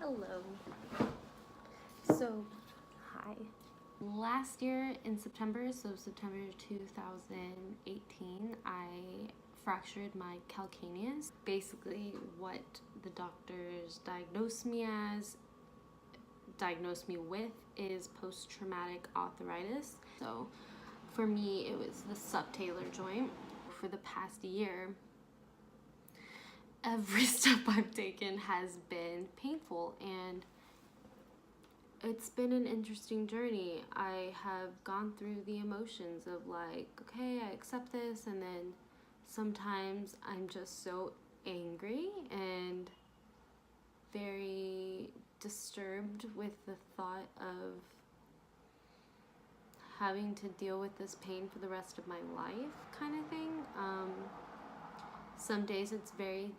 Hello. So, hi. Last year in September, so September 2018, I fractured my calcaneus. Basically, what the doctors diagnosed me with is post-traumatic arthritis. So, for me, it was the subtalar joint. For the past year, every step I've taken has been painful, and it's been an interesting journey. I have gone through the emotions of like, okay, I accept this, and then sometimes I'm just so angry and very disturbed with the thought of having to deal with this pain for the rest of my life, kind of thing. Some days it's very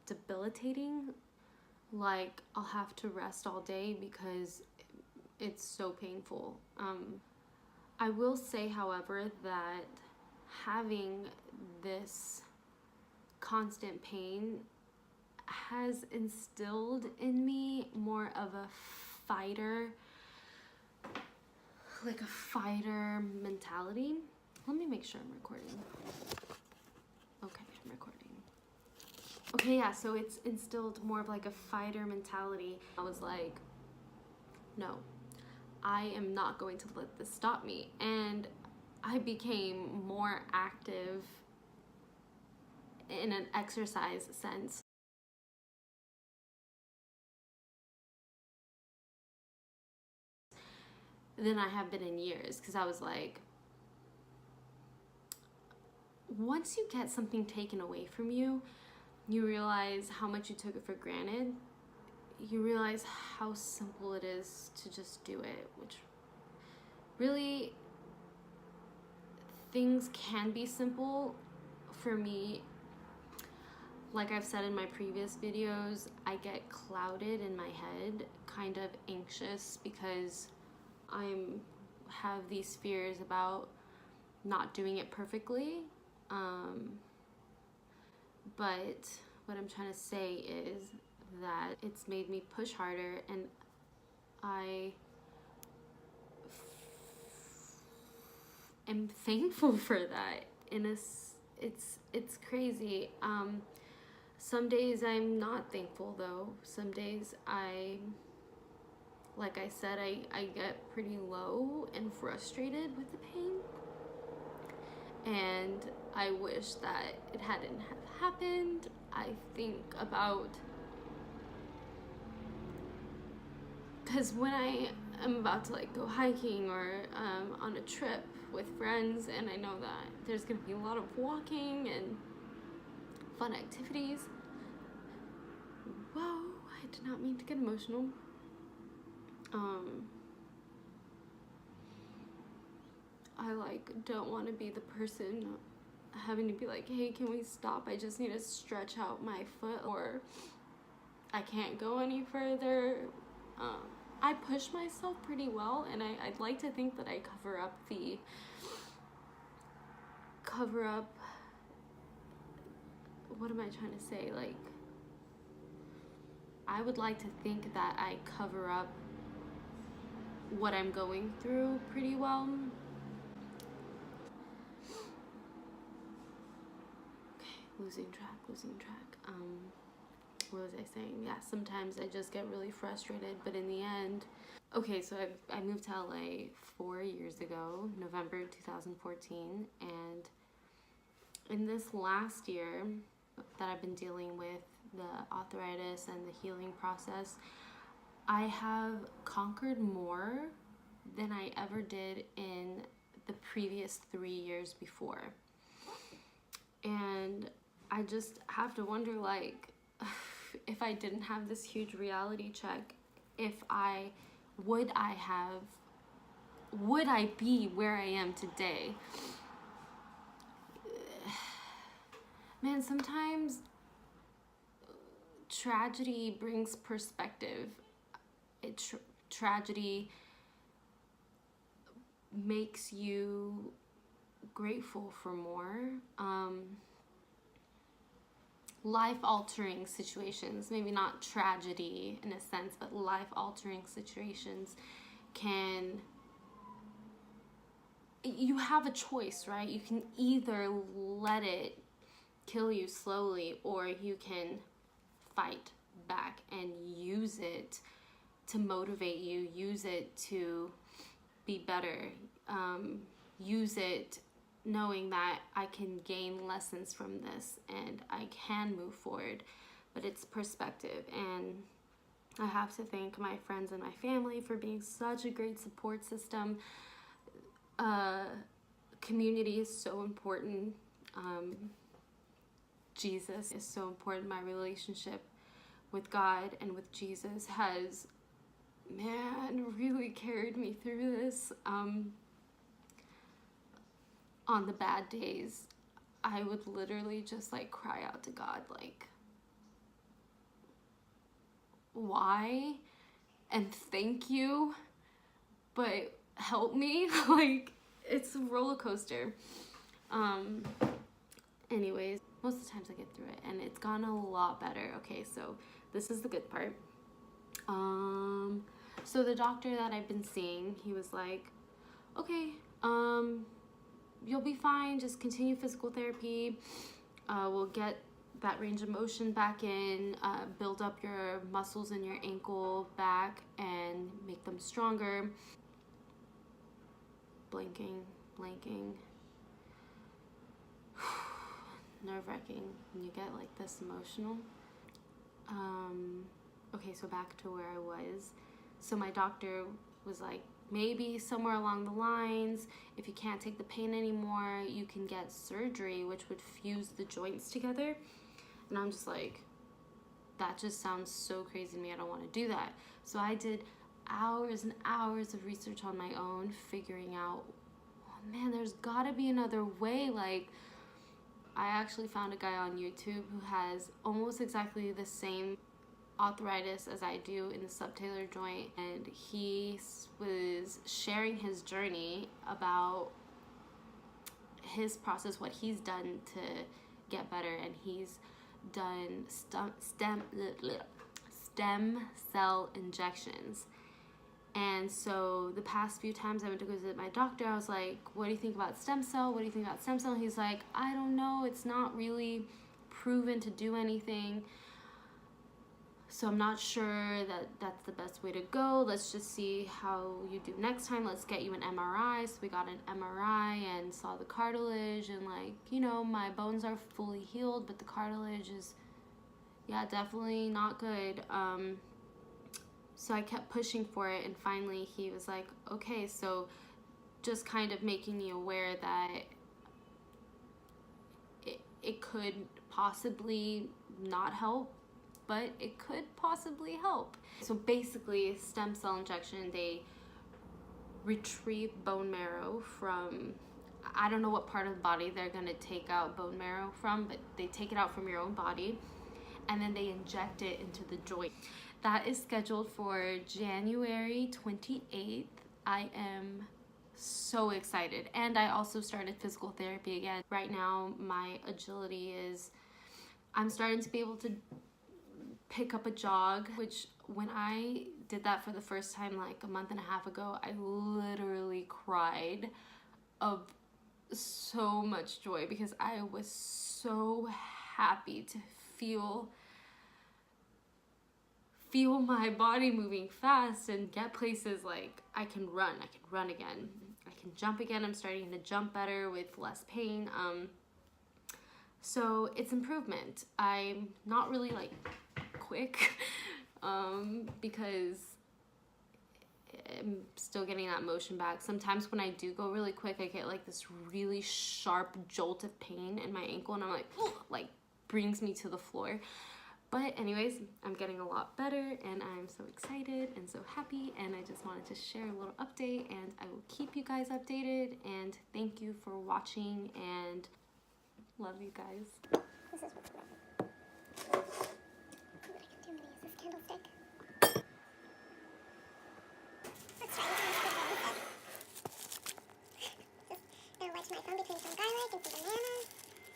debilitating. Like, I'll have to rest all day because it's so painful. I will say, however, that having this constant pain has instilled in me more of a fighter mentality. Let me make sure I'm recording. Okay, I'm recording. Okay, yeah, so it's instilled more of like a fighter mentality. I was like, no, I am not going to let this stop me. And I became more active in an exercise sense than I have been in years, because I was like, once you get something taken away from you, you realize how much you took it for granted. You realize how simple it is to just do it, which really, things can be simple. For me, like I've said in my previous videos, I get clouded in my head, kind of anxious, because have these fears about not doing it perfectly. But what I'm trying to say is that it's made me push harder, and I am thankful for that. It's crazy. Some days I'm not thankful though. Some days like I said, I get pretty low and frustrated with the pain, and I wish that it hadn't have happened. I think about, because when I am about to like go hiking or on a trip with friends, and I know that there's gonna be a lot of walking and fun activities. Whoa, I did not mean to get emotional. I like don't want to be the person having to be like, hey, can we stop? I just need to stretch out my foot, or I can't go any further. I push myself pretty well, and I'd like to think that I cover up what am I trying to say? Like, I would like to think that I cover up what I'm going through pretty well. Okay, losing track. What was I saying? Yeah, sometimes I just get really frustrated, but in the end, okay, so I moved to LA 4 years ago, November 2014, and in this last year that I've been dealing with the arthritis and the healing process, I have conquered more than I ever did in the previous 3 years before. And I just have to wonder, like, if I didn't have this huge reality check, would I be where I am today? Man, sometimes tragedy brings perspective. Tragedy makes you grateful for more. life-altering situations, maybe not tragedy in a sense, but life-altering situations you have a choice, right? You can either let it kill you slowly, or you can fight back and use it to motivate you, use it to be better, use it knowing that I can gain lessons from this and I can move forward. But it's perspective, and I have to thank my friends and my family for being such a great support system. Community is so important. Jesus is so important. My relationship with God and with Jesus has, man, really carried me through this. On the bad days, I would literally just like cry out to God, like, why? And thank you, but help me. Like, it's a roller coaster. Anyways, most of the times I get through it, and it's gone a lot better. Okay, so this is the good part. So the doctor that I've been seeing, he was like, okay, you'll be fine, just continue physical therapy. We'll get that range of motion back in, build up your muscles in your ankle back and make them stronger. Blinking. Nerve-wracking when you get like this emotional. Okay, so back to where I was. So my doctor was like, maybe somewhere along the lines, if you can't take the pain anymore, you can get surgery, which would fuse the joints together. And I'm just like, that just sounds so crazy to me. I don't want to do that. So I did hours and hours of research on my own, figuring out, oh man, there's gotta be another way. Like, I actually found a guy on YouTube who has almost exactly the same arthritis as I do in the subtalar joint, and he was sharing his journey about his process, what he's done to get better, and he's done stem cell injections. And so the past few times I went to go visit my doctor, I was like, what do you think about stem cell? What do you think about stem cell? And he's like, I don't know. It's not really proven to do anything. So I'm not sure that that's the best way to go. Let's just see how you do next time. Let's get you an MRI. So we got an MRI and saw the cartilage, and like, you know, my bones are fully healed, but the cartilage is, yeah, definitely not good. So I kept pushing for it, and finally he was like, okay, so just kind of making me aware that it could possibly not help, but it could possibly help. So basically, stem cell injection, they retrieve bone marrow from, I don't know what part of the body they're gonna take out bone marrow from, but they take it out from your own body, and then they inject it into the joint. That is scheduled for January 28th. I am so excited. And I also started physical therapy again. Right now, my agility is, I'm starting to be able to pick up a jog, which when I did that for the first time like a month and a half ago, I literally cried of so much joy because I was so happy to feel my body moving fast and get places. Like, I can run again, I can jump again. I'm starting to jump better with less pain. So it's improvement. I'm not really like quick because I'm still getting that motion back. Sometimes when I do go really quick, I get like this really sharp jolt of pain in my ankle, and I'm like brings me to the floor. But anyways, I'm getting a lot better, and I'm so excited and so happy, and I just wanted to share a little update, and I will keep you guys updated, and thank you for watching, and love you guys. This is what's wrong. What I can do, Minnie, is this candlestick. Let's try it. Just gonna wedge my thumb between some garlic and some banana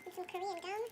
and some Korean gum.